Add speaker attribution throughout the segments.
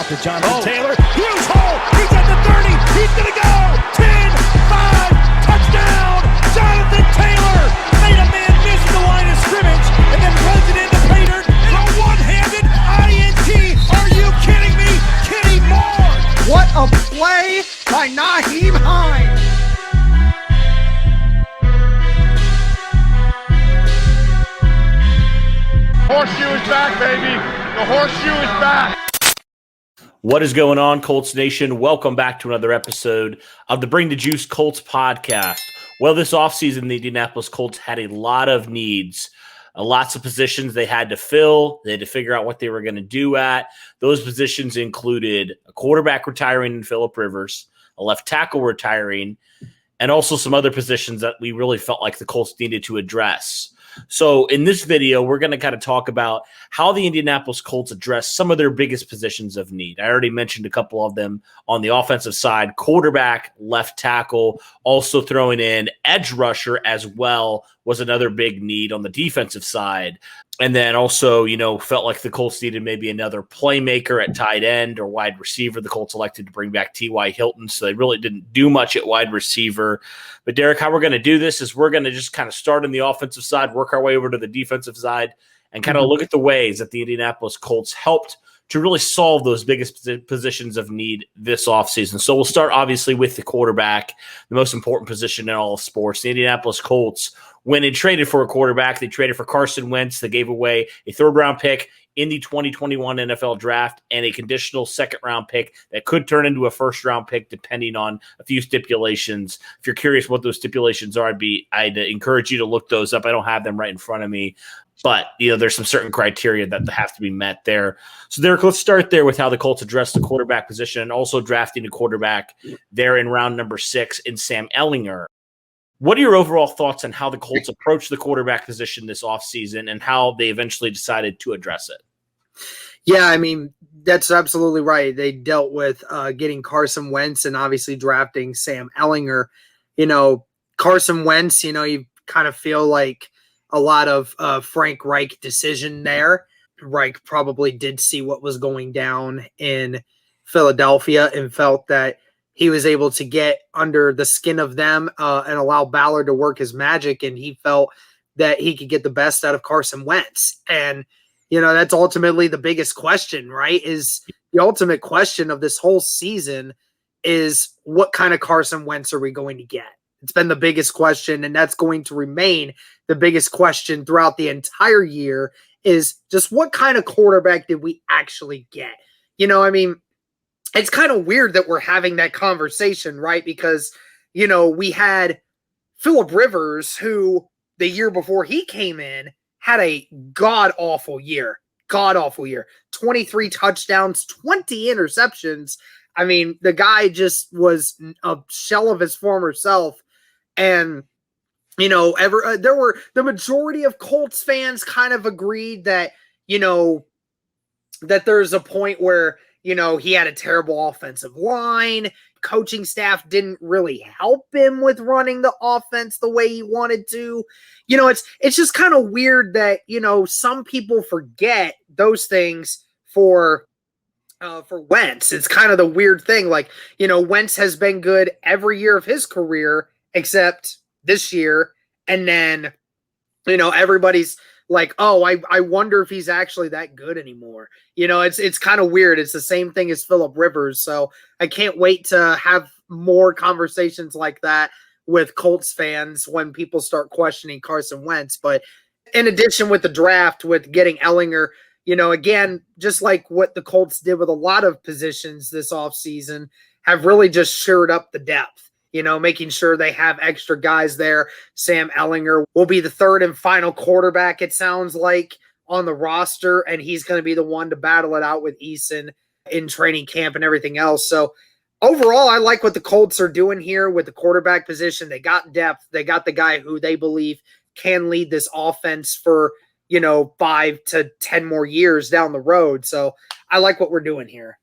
Speaker 1: to Jonathan Taylor. Huge hole. He's at the 30. He's going to go. 10, 5, touchdown. Jonathan Taylor made a man miss the line of scrimmage and then runs it into Pater for a one-handed INT. Are you kidding me? Kenny Moore.
Speaker 2: What a play by Nyheim Hines.
Speaker 3: Horseshoe is back, baby. The horseshoe is back.
Speaker 4: What is going on, Colts Nation? Welcome back to another episode of the Bring the Juice Colts podcast. Well, this offseason, the Indianapolis Colts had a lot of needs, lots of positions they had to fill. They had to figure out what they were going to do at. Those positions included a quarterback retiring in Phillip Rivers, a left tackle retiring, and also some other positions that we really felt like the Colts needed to address. So in this video, we're going to kind of talk about how the Indianapolis Colts address some of their biggest positions of need. I already mentioned a couple of them on the offensive side: quarterback, left tackle, also throwing in edge rusher as well was another big need on the defensive side. And then also, felt like the Colts needed maybe another playmaker at tight end or wide receiver. The Colts elected to bring back T.Y. Hilton, so they really didn't do much at wide receiver. But Derek, how we're going to do this is we're going to just kind of start on the offensive side, work our way over to the defensive side, and kind of look at the ways that the Indianapolis Colts helped to really solve those biggest positions of need this offseason. So we'll start obviously with the quarterback, the most important position in all of sports. The Indianapolis Colts, when they traded for a quarterback, they traded for Carson Wentz. They gave away a third-round pick in the 2021 NFL draft and a conditional second-round pick that could turn into a first-round pick depending on a few stipulations. If you're curious what those stipulations are, I'd encourage you to look those up. I don't have them right in front of me. But, there's some certain criteria that have to be met there. So, Derek, let's start there with how the Colts addressed the quarterback position and also drafting a quarterback there in round number 6 in Sam Ehlinger. What are your overall thoughts on how the Colts approached the quarterback position this offseason and how they eventually decided to address it?
Speaker 2: Yeah, I mean, that's absolutely right. They dealt with getting Carson Wentz and obviously drafting Sam Ehlinger. Carson Wentz, you kind of feel like a lot of Frank Reich decision there. Reich probably did see what was going down in Philadelphia and felt that he was able to get under the skin of them and allow Ballard to work his magic, and he felt that he could get the best out of Carson Wentz. And, that's ultimately the biggest question, right? Is the ultimate question of this whole season is what kind of Carson Wentz are we going to get? It's been the biggest question, and that's going to remain the biggest question throughout the entire year is just what kind of quarterback did we actually get? It's kind of weird that we're having that conversation, right? Because, we had Phillip Rivers, who the year before he came in had a god-awful year. 23 touchdowns, 20 interceptions. I mean, the guy just was a shell of his former self. And, there were the majority of Colts fans kind of agreed that, that there's a point where, he had a terrible offensive line. Coaching staff didn't really help him with running the offense the way he wanted to. It's just kind of weird that, some people forget those things for Wentz. It's kind of the weird thing. Like, Wentz has been good every year of his career except this year. And then, everybody's like, oh, I wonder if he's actually that good anymore. It's kind of weird. It's the same thing as Phillip Rivers. So I can't wait to have more conversations like that with Colts fans when people start questioning Carson Wentz. But in addition with the draft, with getting Ehlinger, again, just like what the Colts did with a lot of positions this offseason, have really just shored up the depth. Making sure they have extra guys there. Sam Ehlinger will be the third and final quarterback, it sounds like, on the roster, and he's going to be the one to battle it out with Eason in training camp and everything else. So overall, I like what the Colts are doing here with the quarterback position. They got depth. They got the guy who they believe can lead this offense for, 5 to 10 more years down the road. So I like what we're doing here.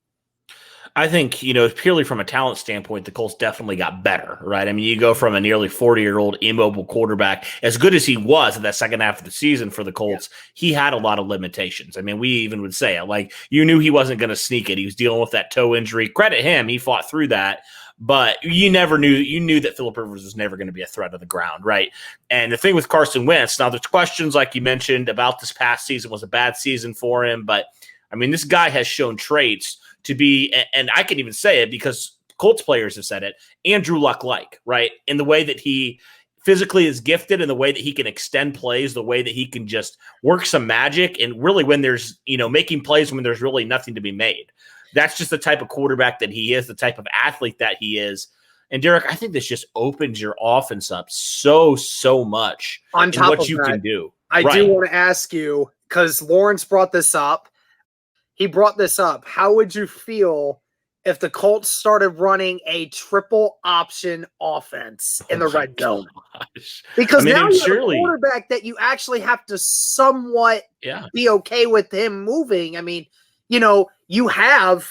Speaker 4: I think, purely from a talent standpoint, the Colts definitely got better, right? I mean, you go from a nearly 40-year-old immobile quarterback, as good as he was in that second half of the season for the Colts, he had a lot of limitations. I mean, we even would say it. Like, you knew he wasn't going to sneak it. He was dealing with that toe injury. Credit him. He fought through that. But you knew that Phillip Rivers was never going to be a threat on the ground, right? And the thing with Carson Wentz, now there's questions like you mentioned about this past season was a bad season for him. But, I mean, this guy has shown traits to be, and I can even say it because Colts players have said it, Andrew Luck-like, right? In the way that he physically is gifted, in the way that he can extend plays, the way that he can just work some magic, and really when there's, making plays when there's really nothing to be made. That's just the type of quarterback that he is, the type of athlete that he is. And Derek, I think this just opens your offense up so much
Speaker 2: on top
Speaker 4: what
Speaker 2: of
Speaker 4: you
Speaker 2: that,
Speaker 4: can do.
Speaker 2: I do want to ask you, because Lawrence brought this up. He brought this up. How would you feel if the Colts started running a triple option offense in the red zone? Because now you have a quarterback that you actually have to somewhat be okay with him moving. I mean, you have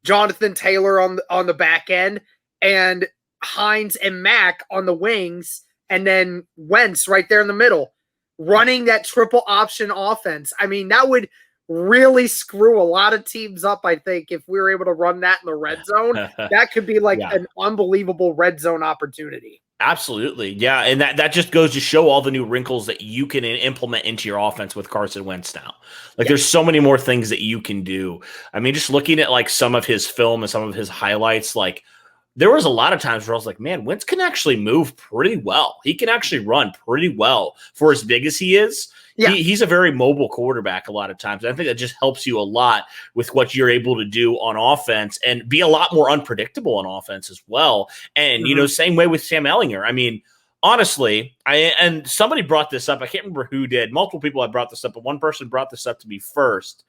Speaker 2: Jonathan Taylor on the back end and Hines and Mack on the wings, and then Wentz right there in the middle, running that triple option offense. I mean, that would really screw a lot of teams up, I think, if we were able to run that in the red zone. That could be like an unbelievable red zone opportunity.
Speaker 4: Absolutely. Yeah. And that just goes to show all the new wrinkles that you can implement into your offense with Carson Wentz now. Like there's so many more things that you can do. I mean, just looking at like some of his film and some of his highlights, like there was a lot of times where I was like, man, Wentz can actually move pretty well. He can actually run pretty well for as big as he is. Yeah. He's a very mobile quarterback a lot of times. I think that just helps you a lot with what you're able to do on offense and be a lot more unpredictable on offense as well. And, same way with Sam Ellinger. I mean, honestly, and somebody brought this up. I can't remember who did. Multiple people have brought this up, but one person brought this up to me first.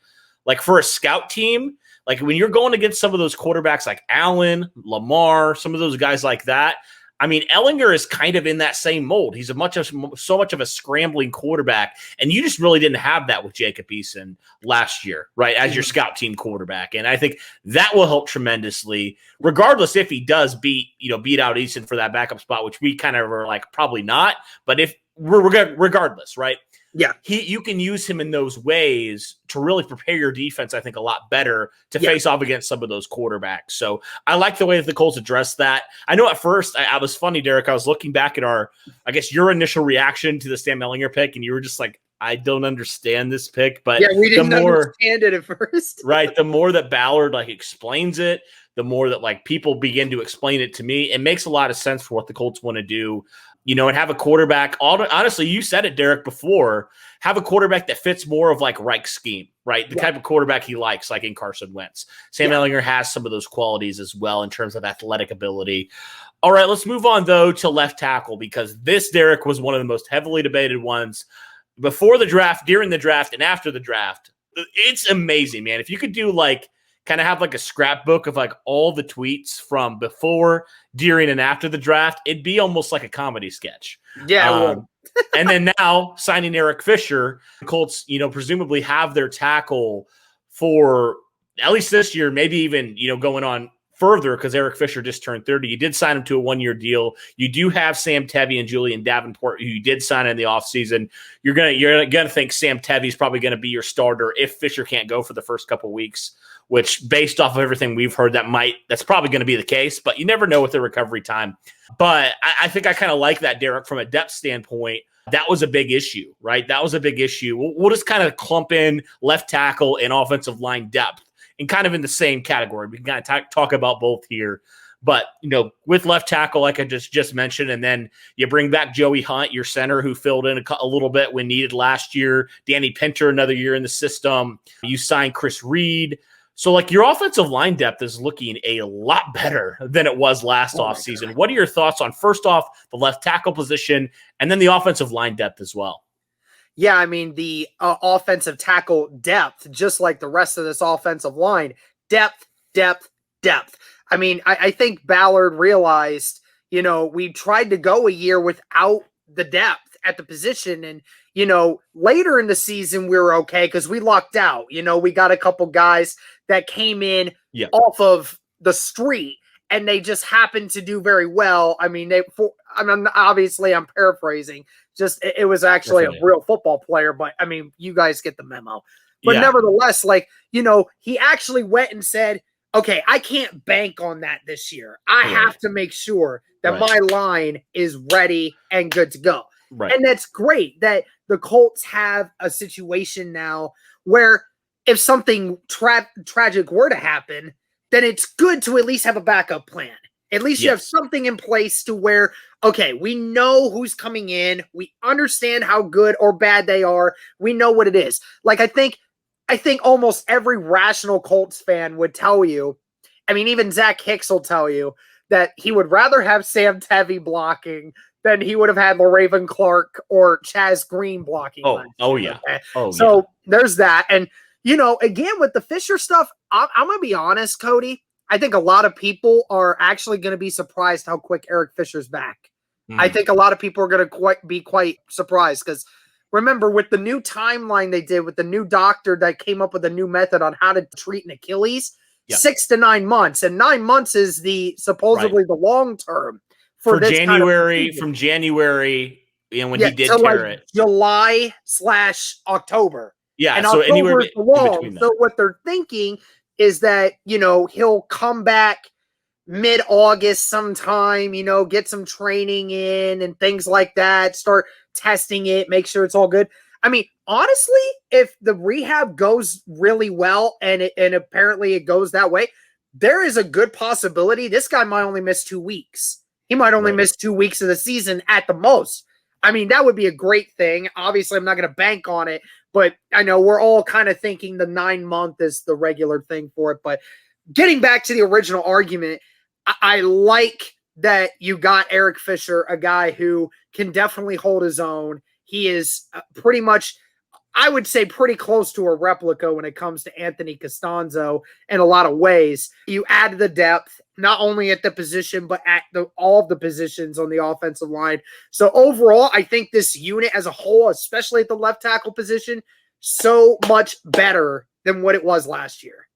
Speaker 4: Like for a scout team, like when you're going against some of those quarterbacks like Allen, Lamar, some of those guys like that, I mean, Ellinger is kind of in that same mold. He's so much of a scrambling quarterback, and you just really didn't have that with Jacob Eason last year, right, as your scout team quarterback. And I think that will help tremendously, regardless if he does beat out Eason for that backup spot, which we kind of were like probably not. But if regardless, right? Yeah, you can use him in those ways to really prepare your defense, I think, a lot better to face off against some of those quarterbacks. So I like the way that the Colts addressed that. I know at first I was funny, Derek. I was looking back at your initial reaction to the Sam Ellinger pick, and you were just like, I don't understand this pick. But
Speaker 2: we didn't understand it at first.
Speaker 4: Right. The more that Ballard explains it, the more that people begin to explain it to me, it makes a lot of sense for what the Colts want to do. And have a quarterback. Honestly, you said it, Derek, before. Have a quarterback that fits more of Reich's scheme, right? The type of quarterback he likes, like in Carson Wentz. Sam Ellinger has some of those qualities as well in terms of athletic ability. All right, let's move on, though, to left tackle, because this, Derek, was one of the most heavily debated ones before the draft, during the draft, and after the draft. It's amazing, man. If you could do kind of have a scrapbook of all the tweets from before, during, and after the draft, it'd be almost like a comedy sketch.
Speaker 2: Yeah.
Speaker 4: And then now signing Eric Fisher, the Colts, presumably have their tackle for at least this year, maybe even, going on further because Eric Fisher just turned 30. You did sign him to a one-year deal. You do have Sam Tevy and Julian Davenport, who you did sign in the offseason. You're gonna think Sam Tevy's probably gonna be your starter if Fisher can't go for the first couple weeks, which based off of everything we've heard, that's probably going to be the case, but you never know with the recovery time. But I think I kind of like that, Derek, from a depth standpoint. That was a big issue, right? That was a big issue. We'll just kind of clump in left tackle and offensive line depth and kind of in the same category. We can kind of talk about both here. But, with left tackle, like I just mentioned, and then you bring back Joey Hunt, your center, who filled in a little bit when needed last year. Danny Pinter, another year in the system. You signed Chris Reed. So, your offensive line depth is looking a lot better than it was last offseason. What are your thoughts on, first off, the left tackle position and then the offensive line depth as well?
Speaker 2: Yeah, I mean, the offensive tackle depth, just like the rest of this offensive line, depth. I mean, I think Ballard realized, we tried to go a year without the depth at the position. And, later in the season, we were okay because we lucked out. We got a couple guys that came in off of the street and they just happened to do very well. I mean, obviously I'm paraphrasing. Just it was actually a real football player, but I mean, you guys get the memo. But nevertheless, like, he actually went and said, okay, I can't bank on that this year. I have to make sure that my line is ready and good to go. Right. And that's great that the Colts have a situation now where if something tragic were to happen, then it's good to at least have a backup plan. At least you have something in place to where, okay, we know who's coming in. We understand how good or bad they are. We know what it is. Like, I think almost every rational Colts fan would tell you, I mean, even Zach Hicks will tell you that he would rather have Sam Tevy blocking than he would have had LaRaven Clark or Chaz Green blocking. So there's that. And, again, with the Fisher stuff, I'm going to be honest, Cody. I think a lot of people are actually going to be surprised how quick Eric Fisher's back. I think a lot of people are going to be quite surprised because remember, with the new timeline they did with the new doctor that came up with a new method on how to treat an Achilles, 6 to 9 months. And 9 months is supposedly the long term for this
Speaker 4: January, from January, when he did tear it.
Speaker 2: July/October.
Speaker 4: Yeah,
Speaker 2: and
Speaker 4: so anywhere
Speaker 2: in between that. So what they're thinking is that, he'll come back mid-August sometime, get some training in and things like that, start testing it, make sure it's all good. I mean, honestly, if the rehab goes really well and apparently it goes that way, there is a good possibility this guy might only miss 2 weeks. He might only miss 2 weeks of the season at the most. I mean, that would be a great thing. Obviously, I'm not going to bank on it, but I know we're all kind of thinking the 9 month is the regular thing for it. But getting back to the original argument, I like that you got Eric Fisher, a guy who can definitely hold his own. He is pretty much, I would say, pretty close to a replica when it comes to Anthony Costanzo in a lot of ways. You add the depth, not only at the position, but at all of the positions on the offensive line. So overall, I think this unit as a whole, especially at the left tackle position, so much better than what it was last year.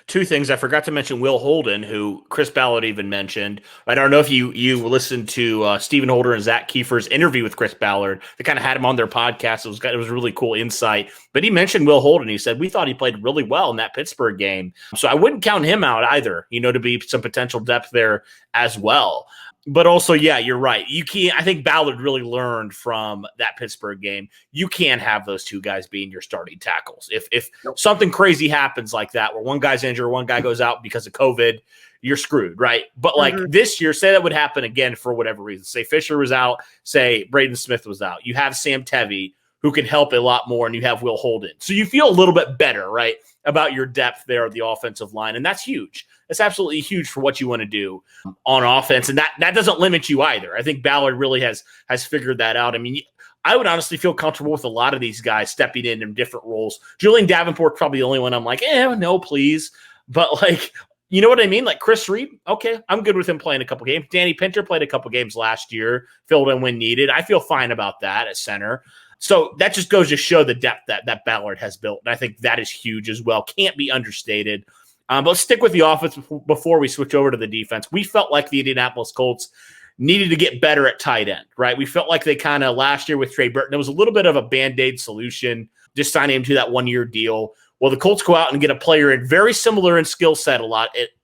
Speaker 4: Two things. I forgot to mention Will Holden, who Chris Ballard even mentioned. I don't know if you listened to Stephen Holder and Zach Kiefer's interview with Chris Ballard. They kind of had him on their podcast. It was a really cool insight. But he mentioned Will Holden. He said, we thought he played really well in that Pittsburgh game. So I wouldn't count him out either, to be some potential depth there as well. But also, yeah, you're right. You can't. I think Ballard really learned from that Pittsburgh game. You can't have those two guys being your starting tackles. If something crazy happens like that, where one guy's injured, one guy goes out because of COVID, you're screwed, right? But like this year, say that would happen again for whatever reason. Say Fisher was out. Say Braden Smith was out. You have Sam Tevy, who can help a lot more, and you have Will Holden. So you feel a little bit better, right, about your depth there of the offensive line, and that's huge. It's absolutely huge for what you want to do on offense, and that doesn't limit you either. I think Ballard really has figured that out. I mean, I would honestly feel comfortable with a lot of these guys stepping in different roles. Julian Davenport's probably the only one I'm like, no, please. But, like, you know what I mean? Like Chris Reed, okay, I'm good with him playing a couple games. Danny Pinter played a couple games last year, filled in when needed. I feel fine about that at center. So that just goes to show the depth that Ballard has built. And I think that is huge as well. Can't be understated. But let's stick with the offense before we switch over to the defense. We felt like the Indianapolis Colts needed to get better at tight end, right? We felt like they kind of last year with Trey Burton, it was a little bit of a Band-Aid solution, just signing him to that 1-year deal. Well, the Colts go out and get a player in very similar in skill set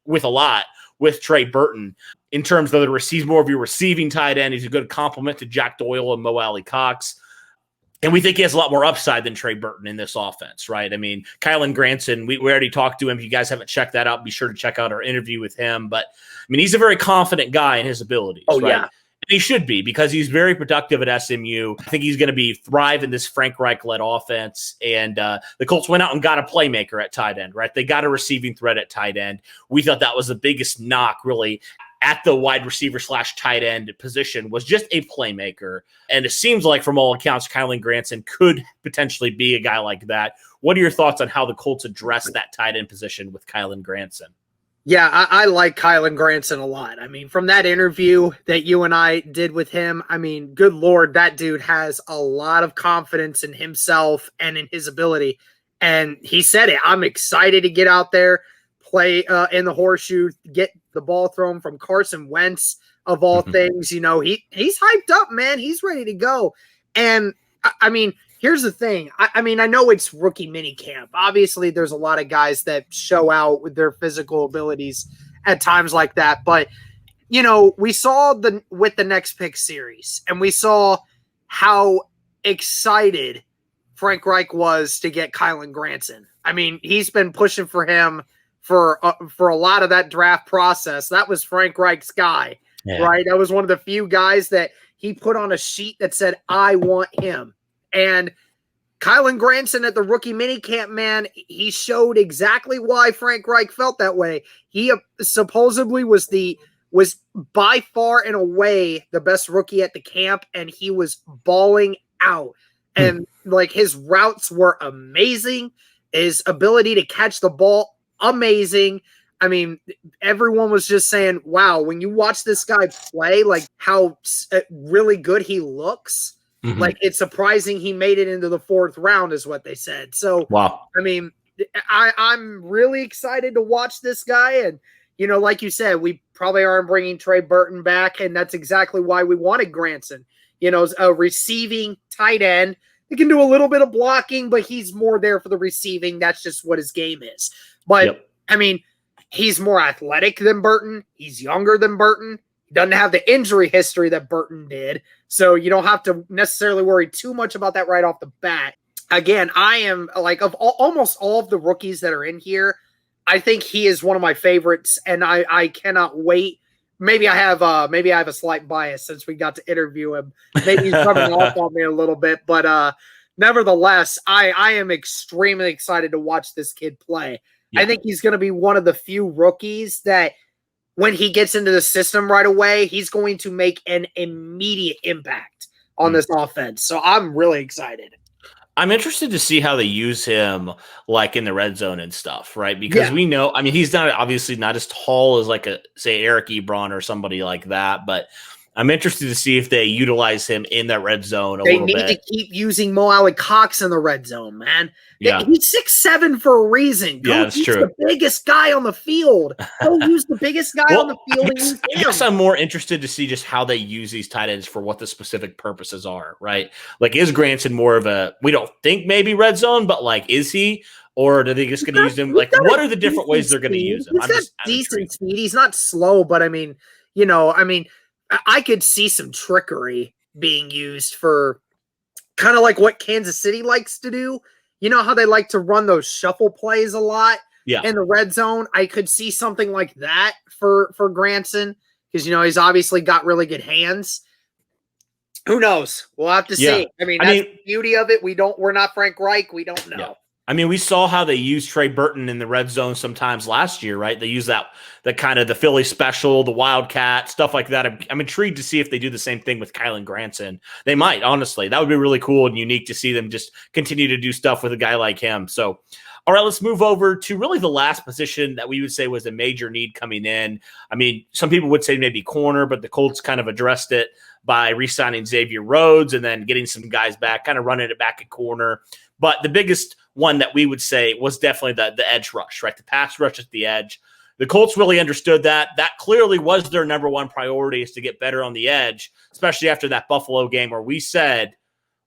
Speaker 4: with Trey Burton in terms of he's more of your receiving tight end. He's a good complement to Jack Doyle and Mo Alley Cox. And we think he has a lot more upside than Trey Burton in this offense, right? I mean, Kylan Granson, we already talked to him. If you guys haven't checked that out, be sure to check out our interview with him. But, I mean, he's a very confident guy in his abilities. Oh, right? Yeah. And he should be because he's very productive at SMU. I think he's going to thrive in this Frank Reich-led offense. And the Colts went out and got a playmaker at tight end, right? They got a receiving threat at tight end. We thought that was the biggest knock, really, at the wide receiver / tight end position was just a playmaker. And it seems like from all accounts, Kylan Granson could potentially be a guy like that. What are your thoughts on how the Colts address that tight end position with Kylan Granson?
Speaker 2: Yeah, I like Kylan Granson a lot. I mean, from that interview that you and I did with him, I mean, good Lord, that dude has a lot of confidence in himself and in his ability. And he said it. I'm excited to get out there, play in the horseshoe, get the ball thrown from Carson Wentz of all things. You know, he's hyped up, man. He's ready to go. And I mean, here's the thing. I mean, I know it's rookie mini camp. Obviously, there's a lot of guys that show out with their physical abilities at times like that. But, you know, we saw with the Next Pick series, and we saw how excited Frank Reich was to get Kylen Granson. I mean, he's been pushing for him for a lot of that draft process. That was Frank Reich's guy, right? That was one of the few guys that he put on a sheet that said, I want him. And Kylen Granson at the rookie minicamp, man, he showed exactly why Frank Reich felt that way. He supposedly was by far and away the best rookie at the camp, and he was balling out. And like his routes were amazing. His ability to catch the ball, amazing. I mean, everyone was just saying, wow, when you watch this guy play, like how really good he looks, like it's surprising he made it into the 4th round is what they said. So,
Speaker 4: wow.
Speaker 2: I mean, I'm really excited to watch this guy. And, you know, like you said, we probably aren't bringing Trey Burton back, and that's exactly why we wanted Granson. You know, a receiving tight end. He can do a little bit of blocking, but he's more there for the receiving. That's just what his game is. But, I mean, he's more athletic than Burton. He's younger than Burton. He doesn't have the injury history that Burton did. So you don't have to necessarily worry too much about that right off the bat. Again, I am like of almost all of the rookies that are in here, I think he is one of my favorites, and I cannot wait. Maybe I have a slight bias since we got to interview him. Maybe he's coming off on me a little bit, but nevertheless, I am extremely excited to watch this kid play. Yeah. I think he's going to be one of the few rookies that when he gets into the system right away, he's going to make an immediate impact on this offense. So I'm really excited.
Speaker 4: I'm interested to see how they use him like in the red zone and stuff, right? Because we know, I mean, he's not obviously not as tall as like say Eric Ebron or somebody like that, but I'm interested to see if they utilize him in that red zone a little bit. They need
Speaker 2: to keep using Mo Alley-Cox in the red zone, man. Yeah. He's 6'7" for a reason.
Speaker 4: Yeah, that's true.
Speaker 2: The biggest guy on the field. Go use the biggest guy on the field.
Speaker 4: I guess I'm more interested to see just how they use these tight ends for what the specific purposes are, right? Like, is Granson more of we don't think maybe red zone, but like, is he? Or are they just going to use him? Like, what are the different ways they're going to use him?
Speaker 2: He's got decent speed. He's not slow, but I mean, I could see some trickery being used for kind of like what Kansas City likes to do. You know how they like to run those shuffle plays a lot in the red zone? I could see something like that for Granson because, he's obviously got really good hands. Who knows? We'll have to see. I mean, that's the beauty of it. We're not Frank Reich. We don't know.
Speaker 4: Yeah. I mean, we saw how they used Trey Burton in the red zone sometimes last year, right? They use that kind of the Philly special, the Wildcat, stuff like that. I'm intrigued to see if they do the same thing with Kylen Granson. They might, honestly. That would be really cool and unique to see them just continue to do stuff with a guy like him. So, all right, let's move over to really the last position that we would say was a major need coming in. I mean, some people would say maybe corner, but the Colts kind of addressed it by re-signing Xavier Rhodes and then getting some guys back, kind of running it back at corner. But the biggest one that we would say was definitely the edge rush, right? The pass rush at the edge. The Colts really understood that. That clearly was their number one priority, is to get better on the edge, especially after that Buffalo game where we said,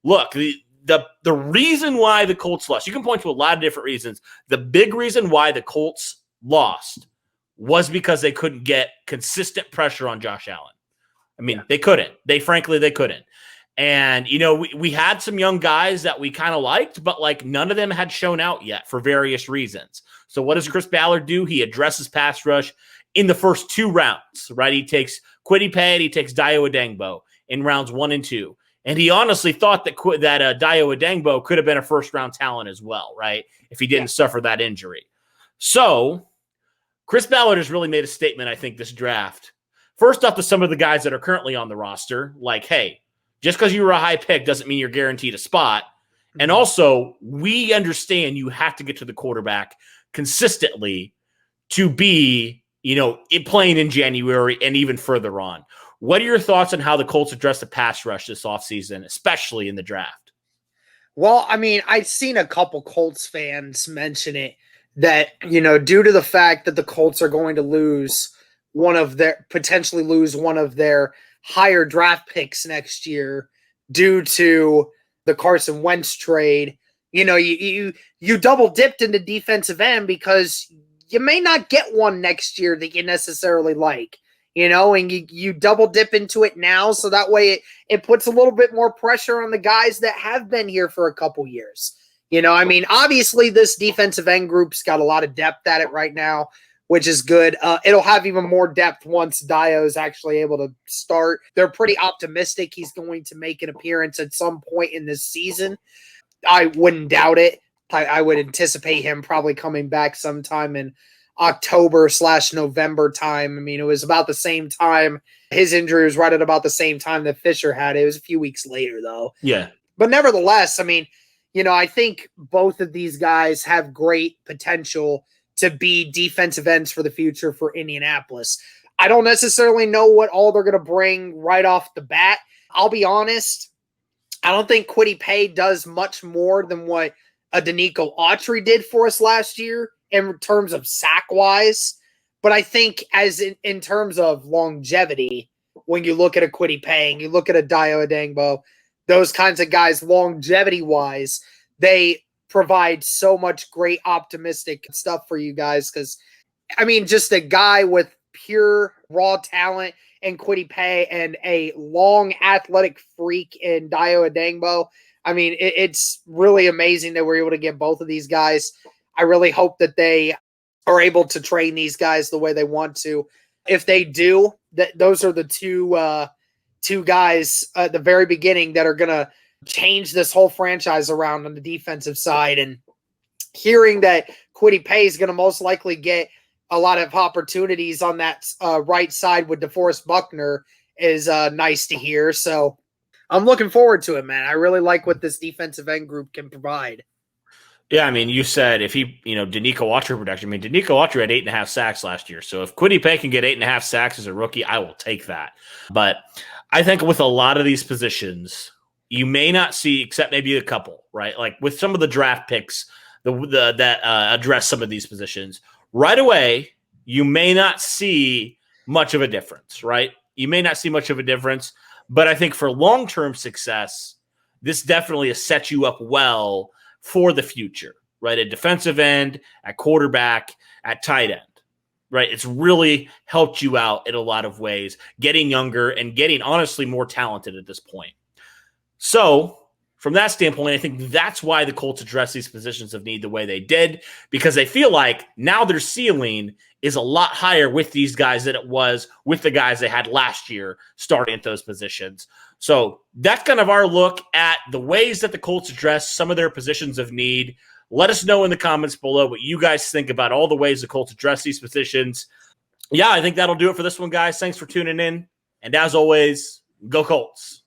Speaker 4: look, the reason why the Colts lost, you can point to a lot of different reasons. The big reason why the Colts lost was because they couldn't get consistent pressure on Josh Allen. I mean, they couldn't. They couldn't. And, we had some young guys that we kind of liked, but like none of them had shown out yet for various reasons. So what does Chris Ballard do? He addresses pass rush in the first 2 rounds, right? He takes Kwity Paye and he takes Dayo Adengbo in rounds 1 and 2. And he honestly thought that Dayo Adengbo could have been a first-round talent as well, right? If he didn't suffer that injury. So Chris Ballard has really made a statement, I think, this draft. First off, to some of the guys that are currently on the roster, like, hey, just because you were a high pick doesn't mean you're guaranteed a spot. And also, we understand you have to get to the quarterback consistently to be, playing in January and even further on. What are your thoughts on how the Colts address the pass rush this offseason, especially in the draft?
Speaker 2: Well, I mean, I've seen a couple Colts fans mention it that, due to the fact that the Colts are going to potentially lose one of their higher draft picks next year due to the Carson Wentz trade, you double dipped into defensive end because you may not get one next year that you necessarily like, and you double dip into it now. So that way it puts a little bit more pressure on the guys that have been here for a couple years. Obviously this defensive end group's got a lot of depth at it right now, which is good. It'll have even more depth once Dio is actually able to start. They're pretty optimistic he's going to make an appearance at some point in this season. I wouldn't doubt it. I would anticipate him probably coming back sometime in October/November time. I mean, it was about the same time. His injury was right at about the same time that Fisher had it. It was a few weeks later, though.
Speaker 4: Yeah.
Speaker 2: But nevertheless, I mean, I think both of these guys have great potential to be defensive ends for the future for Indianapolis. I don't necessarily know what all they're going to bring right off the bat. I'll be honest. I don't think Kwity Paye does much more than what a Danico Autry did for us last year in terms of sack-wise. But I think as in terms of longevity, when you look at a Kwity Paye and you look at a Dio Adangbo, those kinds of guys, longevity-wise, they provide so much great optimistic stuff for you guys. Because, I mean, just a guy with pure raw talent and Kwity Paye and a long athletic freak in Dio Adangbo. I mean, it's really amazing that we're able to get both of these guys. I really hope that they are able to train these guys the way they want to. If they do, those are the two guys at the very beginning that are going to change this whole franchise around on the defensive side. And hearing that Kwity Paye is going to most likely get a lot of opportunities on that right side with DeForest Buckner is nice to hear. So I'm looking forward to it, man. I really like what this defensive end group can provide.
Speaker 4: Yeah, I mean, you said if he, Danico Autry production. I mean, Danico Autry had 8.5 sacks last year. So if Kwity Paye can get 8.5 sacks as a rookie, I will take that. But I think with a lot of these positions, you may not see, except maybe a couple, right? Like with some of the draft picks that address some of these positions, right away, you may not see much of a difference, right? You may not see much of a difference. But I think for long-term success, this definitely has set you up well for the future, right? At defensive end, at quarterback, at tight end, right? It's really helped you out in a lot of ways, getting younger and getting, honestly, more talented at this point. So from that standpoint, I think that's why the Colts address these positions of need the way they did, because they feel like now their ceiling is a lot higher with these guys than it was with the guys they had last year starting at those positions. So that's kind of our look at the ways that the Colts address some of their positions of need. Let us know in the comments below what you guys think about all the ways the Colts address these positions. Yeah, I think that'll do it for this one, guys. Thanks for tuning in. And as always, go Colts.